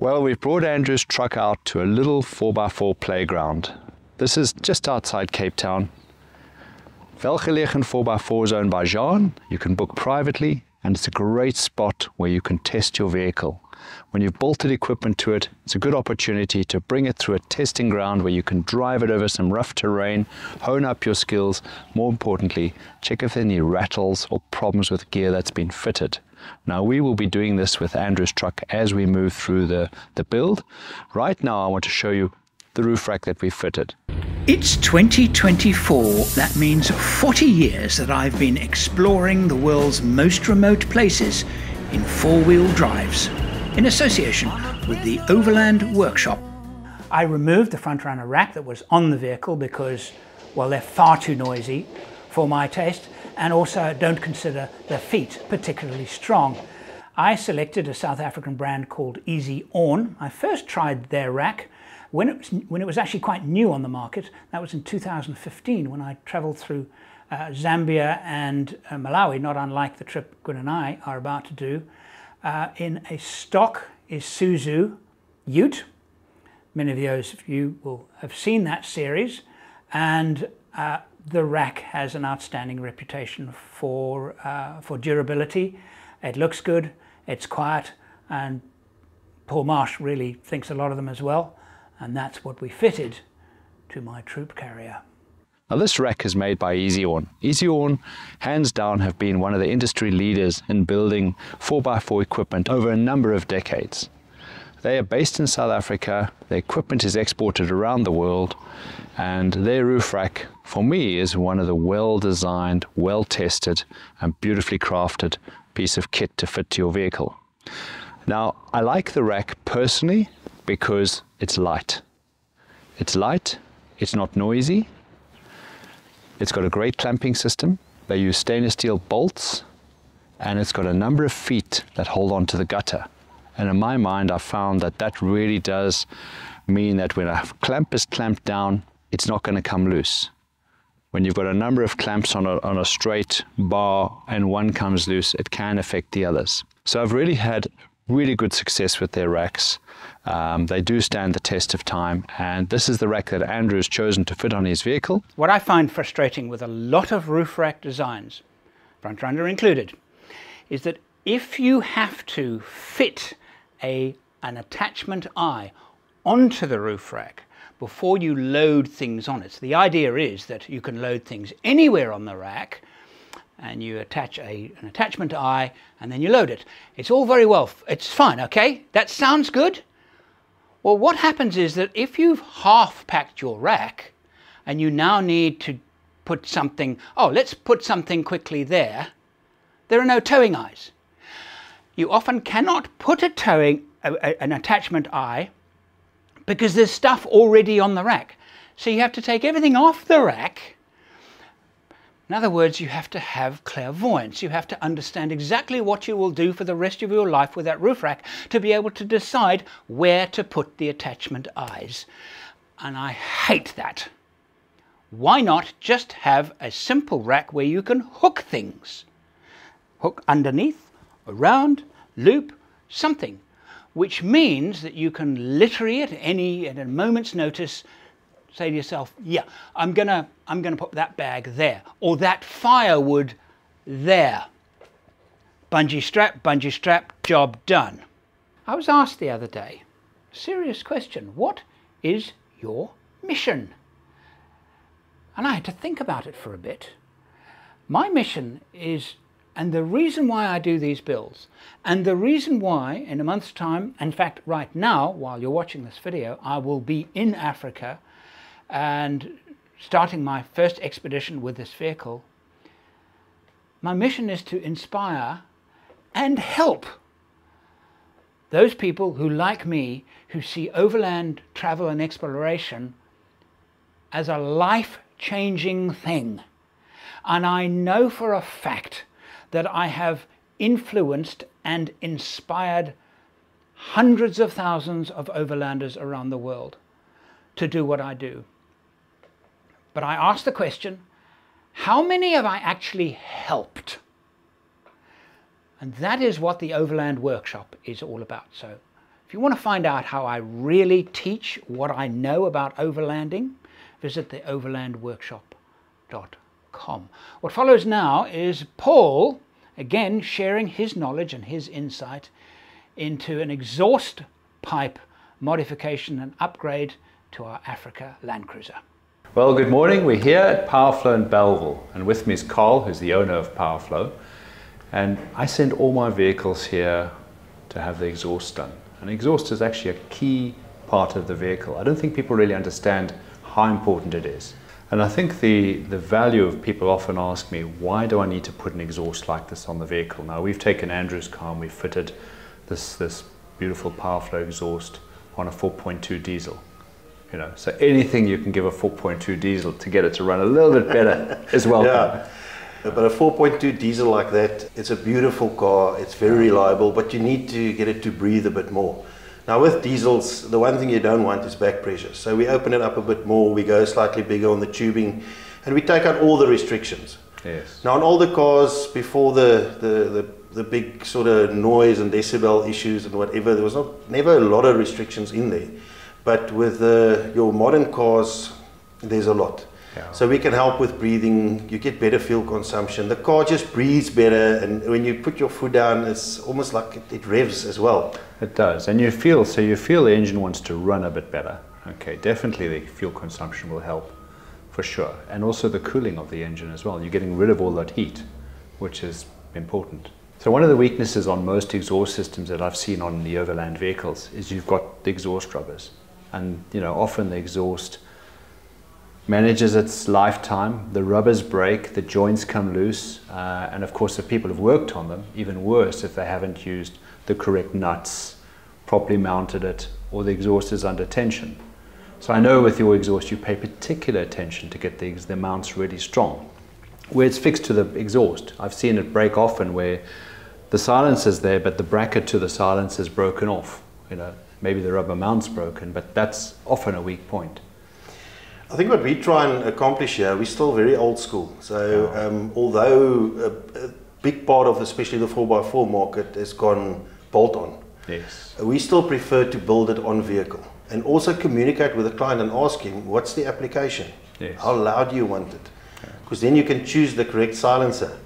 Well, we've brought Andrew's truck out to a little 4x4 playground. This is just outside Cape Town. Welgelegen 4x4 zone by Jean. You can book privately, and it's a great spot where you can test your vehicle. When you've bolted equipment to it, it's a good opportunity to bring it through a testing ground where you can drive it over some rough terrain, hone up your skills. More importantly, check if there are any rattles or problems with gear that's been fitted. Now, we will be doing this with Andrew's truck as we move through the build. Right now, I want to show you the roof rack that we fitted. It's 2024. That means 40 years that I've been exploring the world's most remote places in four-wheel drives, in association with the Overland Workshop. I removed the front runner rack that was on the vehicle because, well, they're far too noisy for my taste, and also don't consider the feet particularly strong. I selected a South African brand called EZI-AWN. I first tried their rack when it was actually quite new on the market. That was in 2015 when I traveled through Zambia and Malawi, not unlike the trip Gwen and I are about to do, in a stock Isuzu Ute. Many of you will have seen that series, and the rack has an outstanding reputation for durability. It looks good, it's quiet, and Paul Marsh really thinks a lot of them as well, and that's what we fitted to my troop carrier. Now, this rack is made by EZI-AWN. EZI-AWN, hands down, have been one of the industry leaders in building 4x4 equipment over a number of decades. They are based in South Africa, their equipment is exported around the world, and their roof rack, for me, is one of the well-designed, well-tested, and beautifully crafted piece of kit to fit to your vehicle. Now, I like the rack personally because it's light. It's light, it's not noisy, it's got a great clamping system. They use stainless steel bolts, and it's got a number of feet that hold on to the gutter. And in my mind, I found that that really does mean that when a clamp is clamped down, it's not going to come loose. When you've got a number of clamps on a straight bar and one comes loose, it can affect the others. So I've really had really good success with their racks. They do stand the test of time, and this is the rack that Andrew has chosen to fit on his vehicle. What I find frustrating with a lot of roof rack designs, front runner included, is that if you have to fit an attachment eye onto the roof rack before you load things on it. So the idea is that you can load things anywhere on the rack, and you attach an attachment eye and then you load it. It's all very well, it's fine, okay? That sounds good. Well, what happens is that if you've half packed your rack and you now need to put something, oh, let's put something quickly there are no towing eyes. You often cannot put an attachment eye because there's stuff already on the rack. So you have to take everything off the rack. In other words, you have to have clairvoyance. You have to understand exactly what you will do for the rest of your life with that roof rack to be able to decide where to put the attachment eyes. And I hate that. Why not just have a simple rack where you can hook things? Hook underneath, around, loop, something, which means that you can literally at a moment's notice say to yourself, yeah, I'm gonna put that bag there, or that firewood there. Bungee strap, job done. I was asked the other day, serious question, what is your mission? And I had to think about it for a bit. My mission is, and the reason why I do these builds, and the reason why in a month's time, in fact right now while you're watching this video, I will be in Africa and starting my first expedition with this vehicle. My mission is to inspire and help those people who, like me, who see overland travel and exploration as a life-changing thing. And I know for a fact that I have influenced and inspired hundreds of thousands of overlanders around the world to do what I do. But I ask the question, how many have I actually helped? And that is what the Overland Workshop is all about. So if If you want to find out how I really teach what I know about overlanding, visit the overlandworkshop.com. What follows now is Paul, again sharing his knowledge and his insight into an exhaust pipe modification and upgrade to our Africa Landcruiser. Well, good morning. We're here at POWERFLOW in Belleville, and with me is Carl, who's the owner of POWERFLOW. And I send all my vehicles here to have the exhaust done. And exhaust is actually a key part of the vehicle. I don't think people really understand how important it is. And I think the value of people often ask me, why do I need to put an exhaust like this on the vehicle? Now, we've taken Andrew's car and we've fitted this beautiful POWERFLOW exhaust on a 4.2 diesel. You know, so anything you can give a 4.2 diesel to get it to run a little bit better is welcome. Yeah. But a 4.2 diesel like that, it's a beautiful car, it's very reliable, but you need to get it to breathe a bit more. Now with diesels, the one thing you don't want is back pressure. So we open it up a bit more, we go slightly bigger on the tubing, and we take out all the restrictions. Yes. Now on all the cars, before the big sort of noise and decibel issues and whatever, there was never a lot of restrictions in there. But with your modern cars, there's a lot. Yeah. So we can help with breathing, you get better fuel consumption, the car just breathes better, and when you put your foot down, it's almost like it revs as well. It does, and you feel the engine wants to run a bit better. Okay, definitely the fuel consumption will help, for sure. And also the cooling of the engine as well. You're getting rid of all that heat, which is important. So one of the weaknesses on most exhaust systems that I've seen on the overland vehicles is you've got the exhaust rubbers. And you know, often the exhaust manages its lifetime, the rubbers break, the joints come loose, and of course if people have worked on them, even worse if they haven't used the correct nuts, properly mounted it, or the exhaust is under tension. So I know with your exhaust you pay particular attention to get the mounts really strong. Where it's fixed to the exhaust, I've seen it break often where the silencer's there but the bracket to the silencer is broken off. You know, maybe the rubber mount's broken, but that's often a weak point. I think what we try and accomplish here, we're still very old school. So although a big part of especially the 4x4 market has gone bolt-on, yes, we still prefer to build it on vehicle and also communicate with the client and ask him, what's the application? Yes. How loud do you want it? Because then you can choose the correct silencer.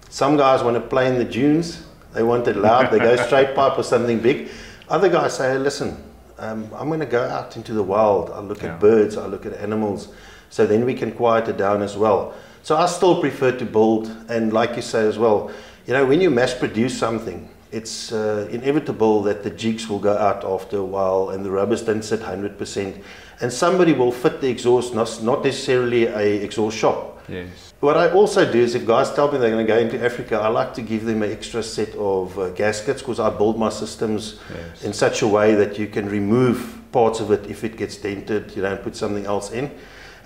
Some guys want to play in the dunes, they want it loud, they go straight pipe or something big. Other guys say, hey, listen, I'm going to go out into the wild, I'll look at birds, I'll look at animals, so then we can quiet it down as well. So I still prefer to build, and like you say as well, you know, when you mass produce something, it's inevitable that the jigs will go out after a while and the rubbers don't sit 100%, and somebody will fit the exhaust, not necessarily an exhaust shop. Yes. What I also do is if guys tell me they're going to go into Africa, I like to give them an extra set of gaskets, because I build my systems in such a way that you can remove parts of it if it gets dented, you know, and put something else in.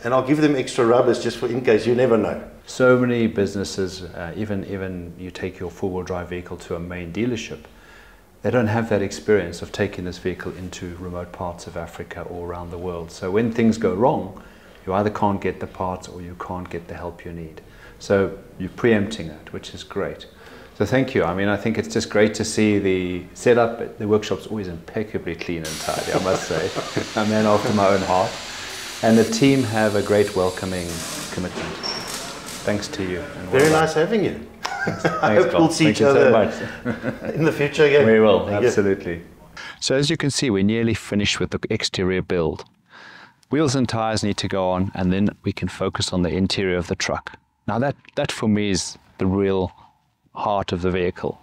And I'll give them extra rubbers just for in case, you never know. So many businesses, even you take your four-wheel drive vehicle to a main dealership, they don't have that experience of taking this vehicle into remote parts of Africa or around the world. So when things go wrong, you either can't get the parts or you can't get the help you need. So you're preempting it, which is great. So thank you. I mean, I think it's just great to see the setup. The workshop's always impeccably clean and tidy, I must say. A man after my own heart. And the team have a great welcoming commitment. Thanks to you. And very nice having you. Thanks, I hope we'll see each other in the future again. We will, absolutely. So as you can see, we're nearly finished with the exterior build. Wheels and tires need to go on, and then we can focus on the interior of the truck. Now that for me is the real heart of the vehicle,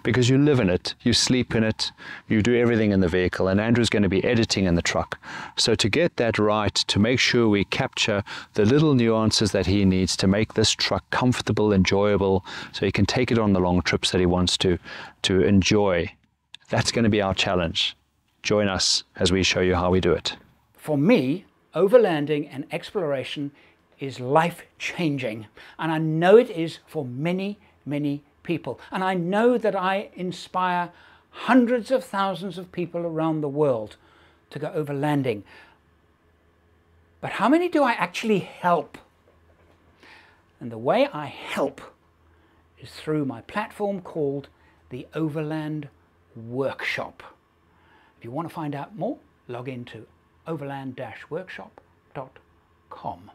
because you live in it, you sleep in it, you do everything in the vehicle, and Andrew's going to be editing in the truck. So to get that right, to make sure we capture the little nuances that he needs to make this truck comfortable, enjoyable, so he can take it on the long trips that he wants to enjoy, that's going to be our challenge. Join us as we show you how we do it. For me, overlanding and exploration is life-changing, and I know it is for many, many people. And I know that I inspire hundreds of thousands of people around the world to go overlanding. But how many do I actually help? And the way I help is through my platform called the Overland Workshop. If you want to find out more, log in to overland-workshop.com.